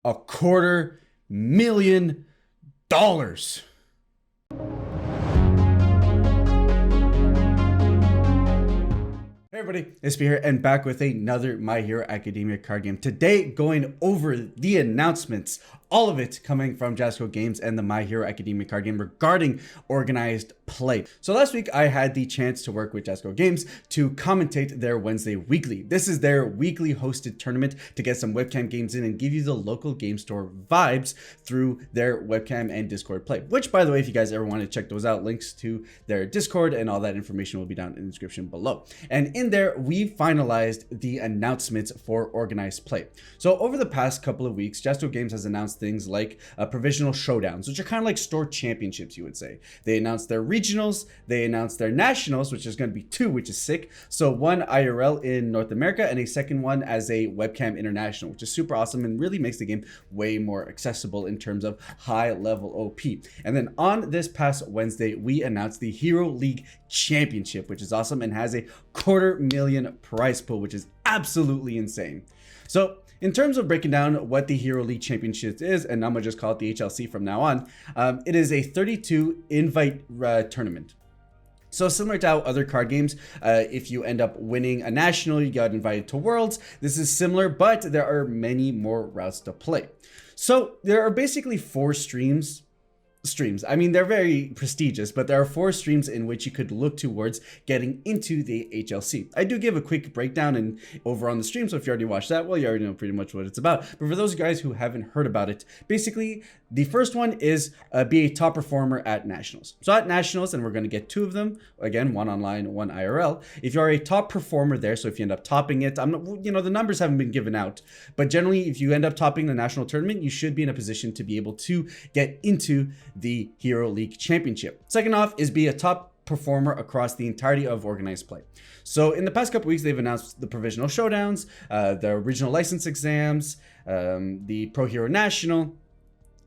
$250,000. Hey everybody, it's B here and back with another My Hero Academia card game. Today going over the announcements, all of it coming from Jasco Games and the My Hero Academia card game regarding organized play. So last week I had the chance to work with Jasco Games to commentate their Wednesday weekly. This is their weekly hosted tournament to get some webcam games in and give you the local game store vibes through their webcam and Discord play. Which, by the way, if you guys ever want to check those out, links to their Discord and all that information will be down in the description below. And in there, we finalized the announcements for organized play. So over the past couple of weeks, Jasco Games has announced things like Provisional Showdowns, which are kind of like store championships, you would say. They announced their regionals, they announced their nationals, which is going to be 2, which is sick. So one IRL in North America and a second one as a webcam international, which is super awesome and really makes the game way more accessible in terms of high level OP. And then on this past Wednesday, we announced the Hero League Championship, which is awesome and has a $250,000 prize pool, which is absolutely insane. So in terms of breaking down what the Hero League Championship is, and I'm gonna just call it the HLC from now on, it is a 32 invite tournament. So similar to how other card games, if you end up winning a national, you got invited to Worlds. This is similar, but there are many more routes to play. So there are basically 4 streams. I mean, they're very prestigious, but there are 4 streams in which you could look towards getting into the HLC. I do give a quick breakdown and over on the stream, so if you already watched that, well, you already know pretty much what it's about. But for those guys who haven't heard about it, basically, the first one is be a top performer at nationals. So at nationals, and we're going to get 2 of them, again, one online, one IRL. If you are a top performer there, so if you end up topping it, I'm not, the numbers haven't been given out, but generally, if you end up topping the national tournament, you should be in a position to be able to get into the Hero League Championship. Second off is be a top performer across the entirety of organized play. So in the past couple weeks, they've announced the Provisional Showdowns, the original license exams, the Pro Hero National,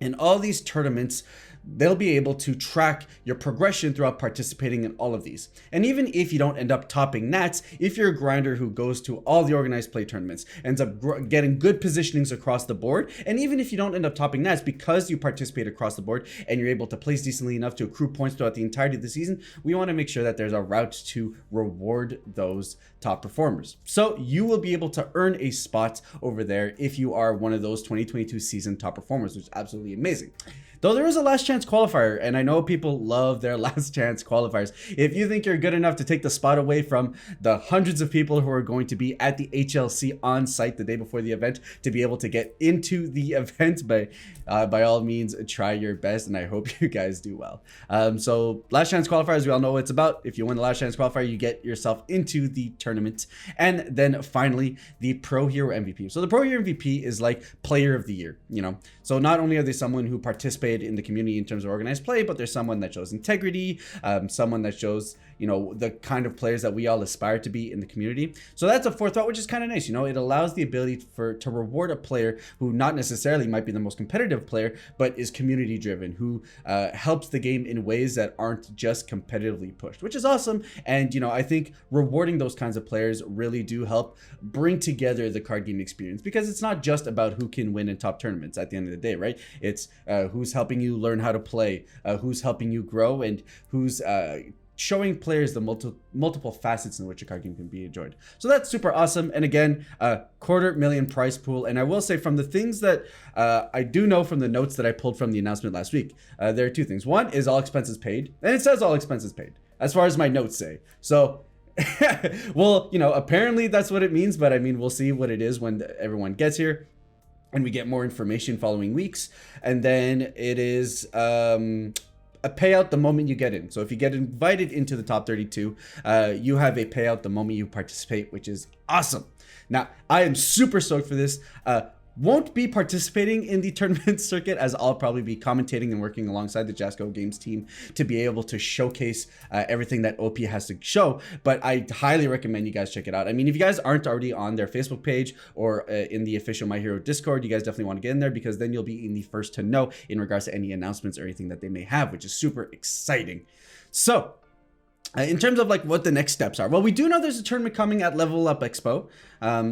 and all these tournaments. They'll be able to track your progression throughout participating in all of these. And even if you don't end up topping Nats, if you're a grinder who goes to all the organized play tournaments, ends up getting good positionings across the board, and even if you don't end up topping Nats because you participate across the board and you're able to place decently enough to accrue points throughout the entirety of the season, we want to make sure that there's a route to reward those top performers. So you will be able to earn a spot over there if you are one of those 2022 season top performers, which is absolutely amazing. Though there is a last chance qualifier, and I know people love their last chance qualifiers. If you think you're good enough to take the spot away from the hundreds of people who are going to be at the HLC on site the day before the event to be able to get into the event, by all means, try your best, and I hope you guys do well. So last chance qualifiers, we all know what it's about. If you win the last chance qualifier, you get yourself into the tournament. And then finally, the Pro Hero MVP. So the Pro Hero MVP is like player of the year, So not only are they someone who participated in the community in terms of organized play, but there's someone that shows integrity, someone that shows the kind of players that we all aspire to be in the community. So that's a 4th route, which is kind of nice. It allows the ability to reward a player who not necessarily might be the most competitive player, but is community driven, who helps the game in ways that aren't just competitively pushed, which is awesome. And I think rewarding those kinds of players really do help bring together the card game experience, because it's not just about who can win in top tournaments at the end of the day, right? It's who's helping you learn how to play, who's helping you grow, and who's showing players the multiple facets in which a card game can be enjoyed. So that's super awesome. And again, $250,000 prize pool. And I will say, from the things that I do know from the notes that I pulled from the announcement last week, there are 2 things. One is all expenses paid, and it says all expenses paid as far as my notes say. So well, apparently that's what it means, but I mean, we'll see what it is when everyone gets here and we get more information following weeks. And then it is a payout the moment you get in. So if you get invited into the top 32, you have a payout the moment you participate, which is awesome. Now, I am super stoked for this. Won't be participating in the tournament circuit, as I'll probably be commentating and working alongside the Jasco Games team to be able to showcase everything that OP has to show. But I highly recommend you guys check it out. I mean, if you guys aren't already on their Facebook page or in the official My Hero Discord, you guys definitely want to get in there, because then you'll be in the first to know in regards to any announcements or anything that they may have, which is super exciting. So In terms of like what the next steps are, well, we do know there's a tournament coming at Level Up Expo.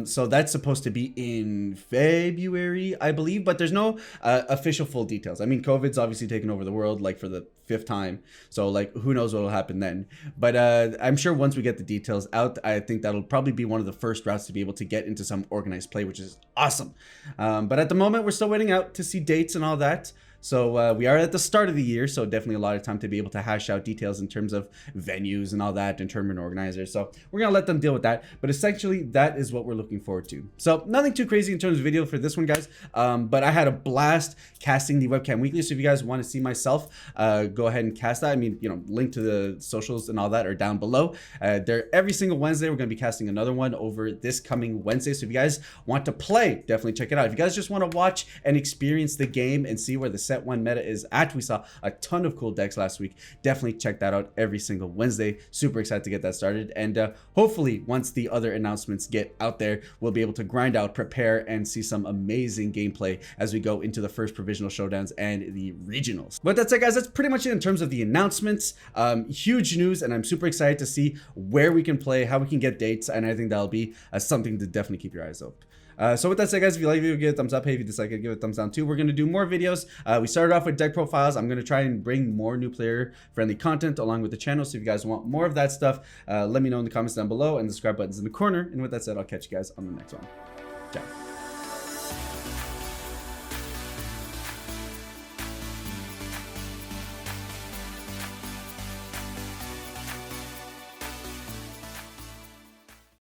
So that's supposed to be in February, I believe, but there's no official full details. I mean, COVID's obviously taken over the world like for the 5th time. So like, who knows what will happen then. But I'm sure once we get the details out, I think that'll probably be one of the first routes to be able to get into some organized play, which is awesome. But at the moment, we're still waiting out to see dates and all that. So we are at the start of the year, so definitely a lot of time to be able to hash out details in terms of venues and all that and tournament organizers. So we're going to let them deal with that. But essentially, that is what we're looking forward to. So nothing too crazy in terms of video for this one, guys. But I had a blast casting the webcam weekly. So if you guys want to see myself, go ahead and cast that. I mean, you know, link to the socials and all that are down below. They're every single Wednesday. We're going to be casting another one over this coming Wednesday. So if you guys want to play, definitely check it out. If you guys just want to watch and experience the game and see where the set 1 meta is at, we saw a ton of cool decks last week. Definitely check that out every single Wednesday. Super excited to get that started, and hopefully once the other announcements get out there, we'll be able to grind out, prepare, and see some amazing gameplay as we go into the first provisional showdowns and the regionals. But that's it, guys. That's pretty much it in terms of the announcements. Huge news, and I'm super excited to see where we can play, how we can get dates, and I think that'll be something to definitely keep your eyes open. So with that said, guys, if you like the video, give it a thumbs up. Hey, if you dislike it, give it a thumbs down too. We're going to do more videos. We started off with deck profiles. I'm going to try and bring more new player friendly content along with the channel. So if you guys want more of that stuff, let me know in the comments down below, and the subscribe button's in the corner. And with that said, I'll catch you guys on the next one. Ciao.